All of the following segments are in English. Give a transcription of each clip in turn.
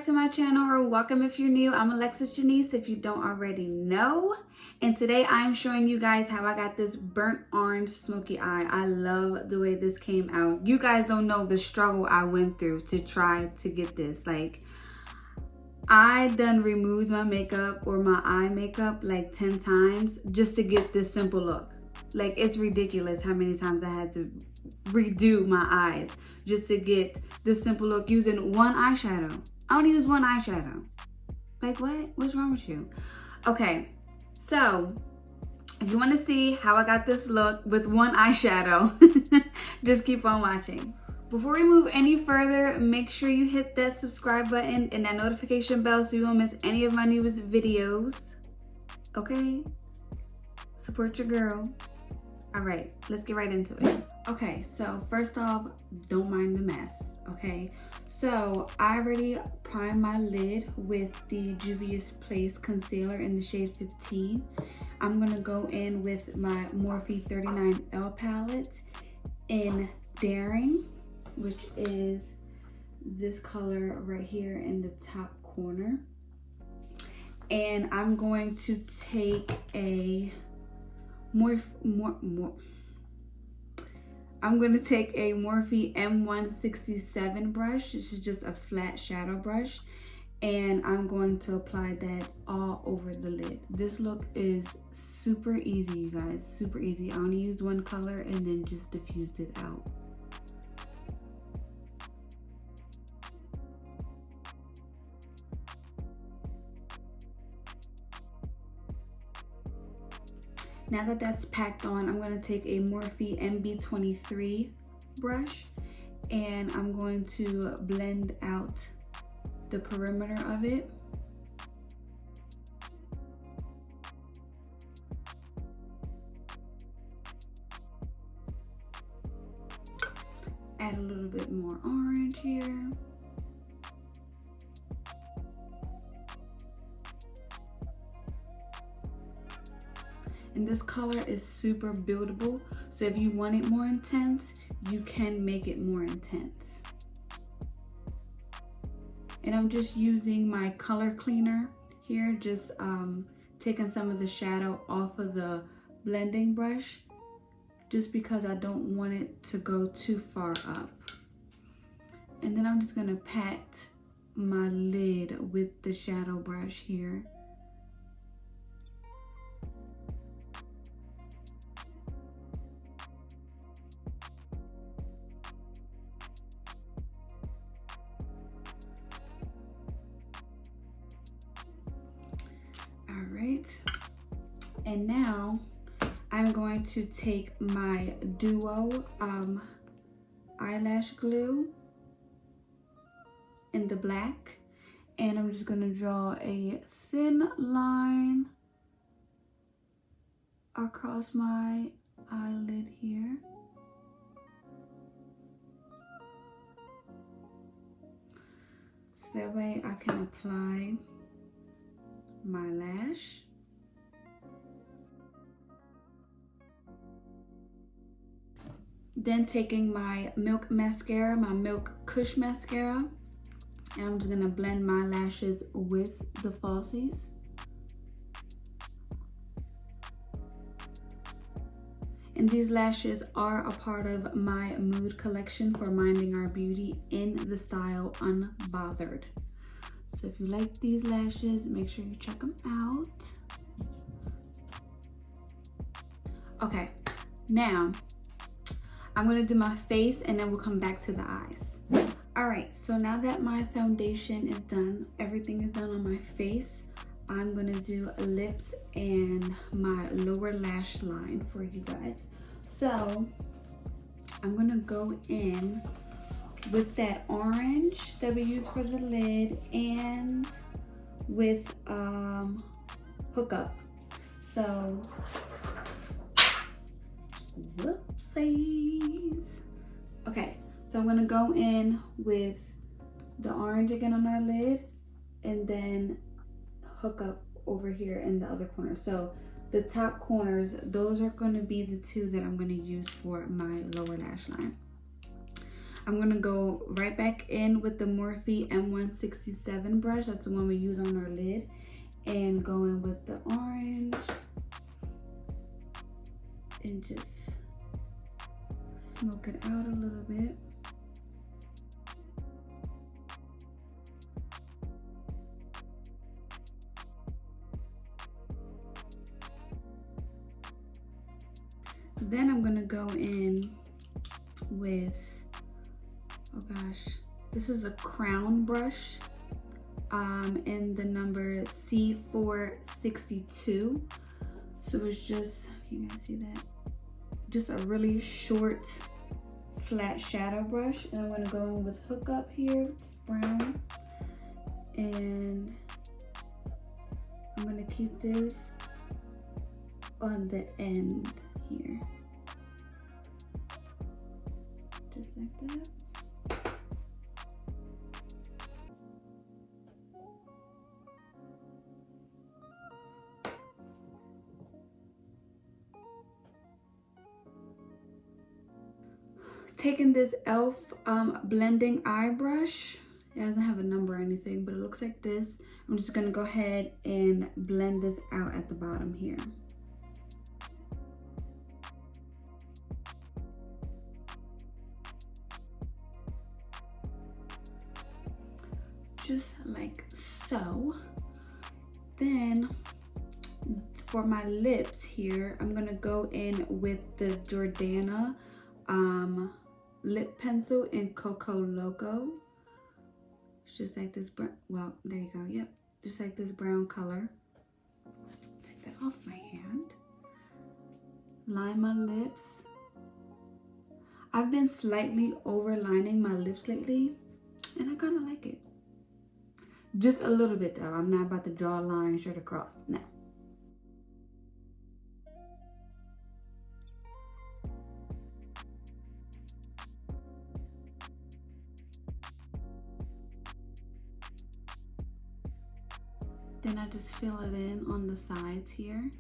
back to my channel, or welcome if you're new. I'm Alexis Janiece if you don't already know. And today I'm showing you guys how I got this burnt orange smoky eye. I love the way this came out. You guys don't know the struggle I went through to try to get this. Like, I done removed my makeup or my eye makeup like 10 times just to get this simple look. Like, it's ridiculous how many times I had to redo my eyes just to get this simple look using one eyeshadow. I only use one eyeshadow. Like, what? What's wrong with you? Okay, so if you want to see how I got this look with one eyeshadow, just keep on watching. Before we move any further, make sure you hit that subscribe button and that notification bell so you won't miss any of my newest videos. Okay? Support your girl. All right, let's get right into it. Okay, so first off, don't mind the mess, okay? So I already primed my lid with the Juvia's Place concealer in the shade 15. I'm gonna go in with my Morphe 39L palette in Daring, which is this color right here in the top corner. And I'm going to take a I'm going to take a Morphe M167 brush. This is just a flat shadow brush, and I'm going to apply that all over the lid. This look is super easy, you guys, super easy. I only used one color and then just diffused it out. Now that that's packed on, I'm going to take a Morphe MB23 brush and I'm going to blend out the perimeter of it. Add a little bit more orange here. And this color is super buildable, so if you want it more intense, you can make it more intense. And I'm just using my color cleaner here, just taking some of the shadow off of the blending brush, just because I don't want it to go too far up. And then I'm just gonna pat my lid with the shadow brush here. Alright, and now I'm going to take my Duo eyelash glue in the black, and I'm just going to draw a thin line across my eyelid here. So that way I can apply my lash. Then taking my Milk mascara, my Milk Kush mascara, and I'm just gonna blend my lashes with the falsies. And these lashes are a part of my mood collection for Minding Our Beauty in the style Unbothered. So if you like these lashes, make sure you check them out. Okay, now I'm gonna do my face and then we'll come back to the eyes. All right, so now that my foundation is done, everything is done on my face, I'm gonna do lips and my lower lash line for you guys. So I'm gonna go in with that orange that we use for the lid and with Hookup. So whoopsies. Okay, so I'm gonna go in with the orange again on our lid and then Hookup over here in the other corner. So the top corners, those are going to be the two that I'm going to use for my lower lash line. I'm gonna go right back in with the Morphe M167 brush. That's the one we use on our lid. And go in with the orange. And just smoke it out a little bit. Then I'm gonna go in with, oh gosh, this is a crown brush in the number C462. So it's just, can you guys see that? Just a really short, flat shadow brush. And I'm gonna go in with Hookup here, it's brown. And I'm gonna keep this on the end here. Just like that. Taking this e.l.f. blending eye brush. It doesn't have a number or anything, but it looks like this. I'm just gonna go ahead and blend this out at the bottom here. Just like so. Then for my lips here, I'm gonna go in with the Jordana lip pencil in Coco Loco. It's just like this brown, well, there you go, yep. Just like this brown color. Take that off my hand. Line my lips. I've been slightly overlining my lips lately, and I kind of like it. Just a little bit though. I'm not about to draw a line straight across, no. Then I just fill it in on the sides here.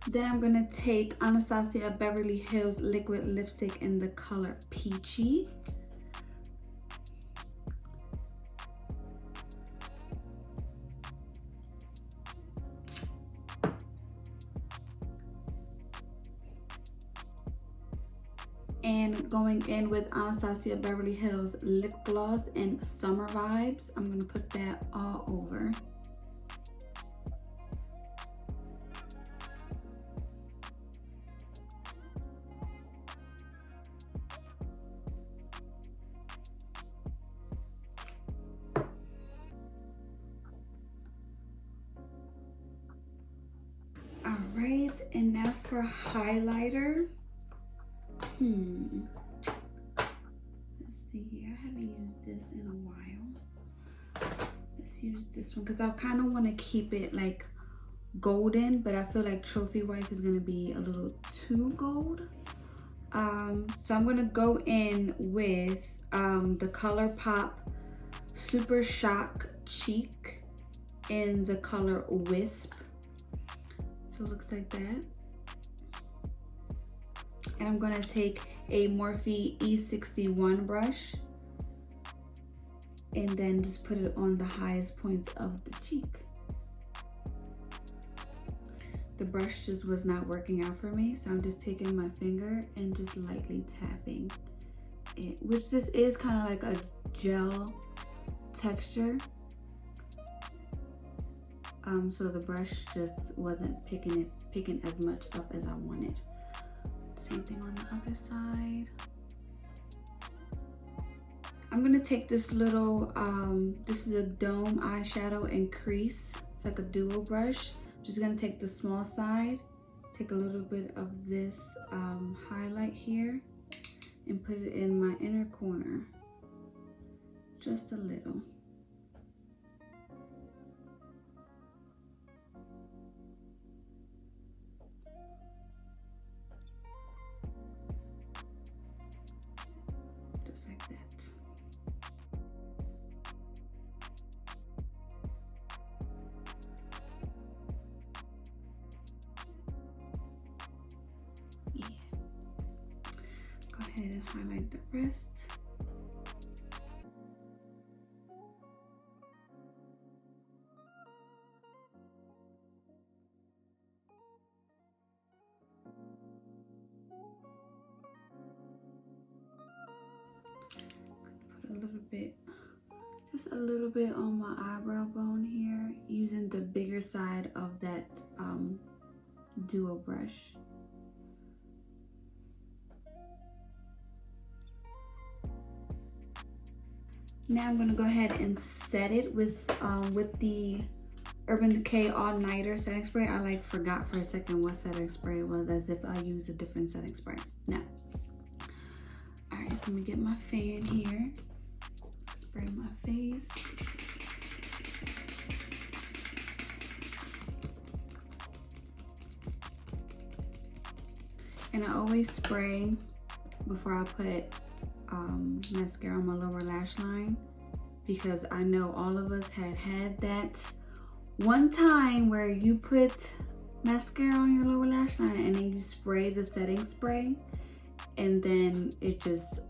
Then I'm gonna take Anastasia Beverly Hills liquid lipstick in the color Peachy. And going in with Anastasia Beverly Hills lip gloss in Summer Vibes. I'm gonna put that all over. All right, and now for highlighter. Let's see here. I haven't used this in a while. Let's use this one because I kind of want to keep it like golden, but I feel like Trophy Wife is going to be a little too gold. So I'm going to go in with the Colourpop Super Shock Cheek in the color Wisp. So it looks like that. And I'm gonna take a Morphe E61 brush and then just put it on the highest points of the cheek. The brush just was not working out for me, so I'm just taking my finger and just lightly tapping it, which this is kind of like a gel texture. So the brush just wasn't picking as much up as I wanted. Same thing on the other side. I'm gonna take this little, this is a dome eyeshadow in crease. It's like a duo brush. I'm just gonna take the small side, take a little bit of this highlight here and put it in my inner corner. Just a little. ahead and highlight the rest. Put a little bit, just a little bit on my eyebrow bone here, using the bigger side of that duo brush. Now I'm gonna go ahead and set it with the Urban Decay All Nighter setting spray. I like forgot for a second what setting spray it was, as if I used a different setting spray. Now, all right, so let me get my fan here, spray my face. And I always spray before I put mascara on my lower lash line, because I know all of us had that one time where you put mascara on your lower lash line and then you spray the setting spray and then it just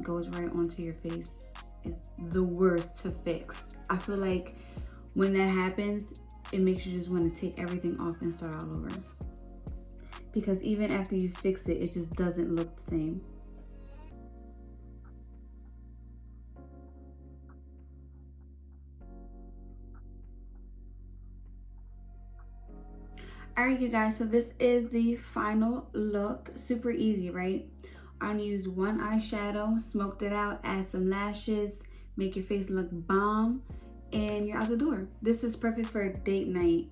goes right onto your face. It's the worst to fix. I feel like when that happens, it makes you just want to take everything off and start all over, because even after you fix it, it just doesn't look the same. All right, you guys, so this is the final look. Super easy, right? I only used one eyeshadow, smoked it out, add some lashes, make your face look bomb, and you're out the door. This is perfect for a date night.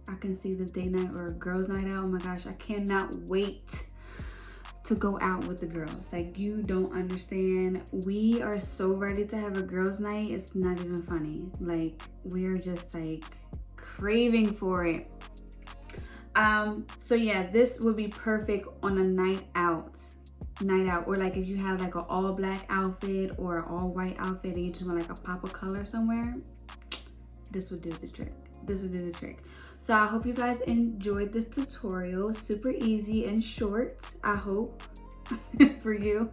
I can see this date night or a girls' night out. Oh my gosh, I cannot wait to go out with the girls. Like, you don't understand. We are so ready to have a girls' night. It's not even funny. Like, we're just like craving for it. So yeah, this would be perfect on a night out, or like if you have like an all black outfit or an all white outfit and you just want like a pop of color somewhere, this would do the trick. This would do the trick. So I hope you guys enjoyed this tutorial. Super easy and short, I hope, for you.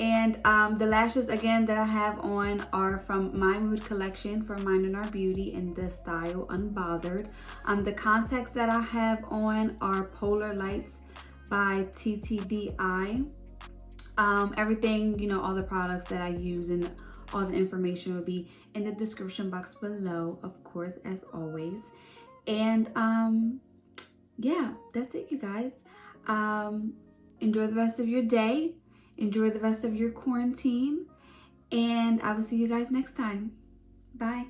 And the lashes again that I have on are from my Mood collection from Mine and Our Beauty in the style Unbothered. The contacts that I have on are Polar Lights by TTD EYE. Everything, you know, all the products that I use and all the information will be in the description box below, of course, as always. And yeah, that's it, you guys. Enjoy the rest of your day. Enjoy the rest of your quarantine, and I will see you guys next time. Bye.